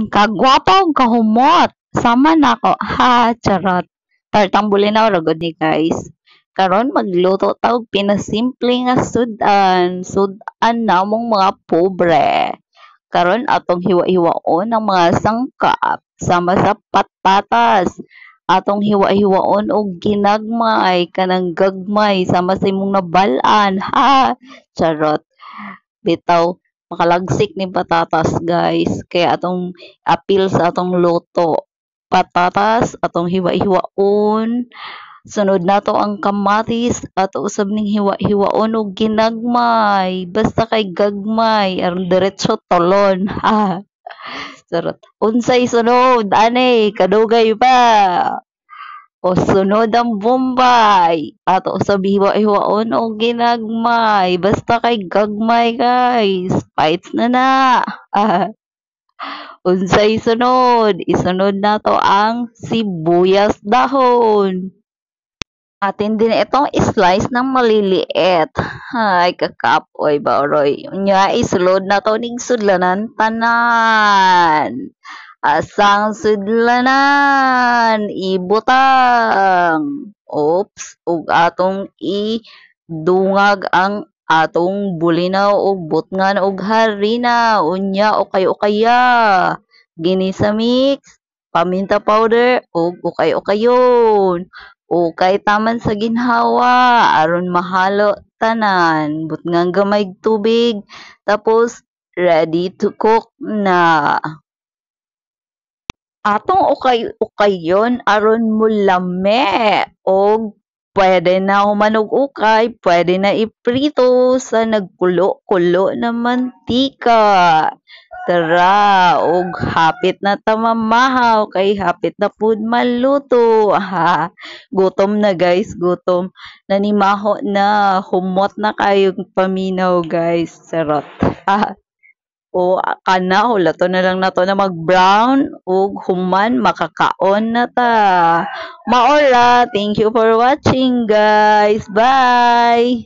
Kagwapo ug kahumot. Sama nako. Ha, charot. Tartambulin na ragod ni guys. Karon magluto ta og pinasimple nga sudan. Sudan namong mga pobre. Karon atong hiwa-hiwaon ang mga sangkap sama sa patatas. Atong hiwa-hiwaon og ginagmay kanang gagmay sama sa imong nabal-an. Ha, charot. Bitaw makalagsik ni patatas guys kaya atong apil sa atong luto. Patatas atong hiwa-hiwaon, sunod nato ang kamatis at usab ning hiwa-hiwaon og ginagmay basta kay gagmay aron diretso tolon. Ha, sarot. Unsay sunod ani kadugay pa. O sunod ang Bombay. Ato sa hiwa-hiwaon o ginagmay. Basta kay gagmay guys. Fights na na. Ah, unsay sunod? Isunod na to ang sibuyas dahon. Atin din itong slice ng maliliit. Ay, kakapoy ba, Oroy? Nya, isulod na to ning sudlanan tanan. Asang sudlanan, ibutang. Oops, ug atong idungag ang atong bulinaw ug butngan ug harina. Unya, ukay-ukaya. Ginisa mix, paminta powder, ug ukay-ukayon. Ukay taman sa ginhawa, aron mahalo tanan. Butngang gamay tubig, tapos ready to cook na. Atong ukay-ukayon aron mulame og pwede na human og ukay, pwede na iprito sa nagkulo-kulo na mantika. Tara, og hapit na ta mamahaw kay hapit na pud maluto. Ha, gutom na guys, gutom. Nanimaho na, humot na kayong paminaw guys. Sarot. Ah, o kana hulato na lang nato na mag-brown ug human makakaon na ta. Maora, thank you for watching guys. Bye.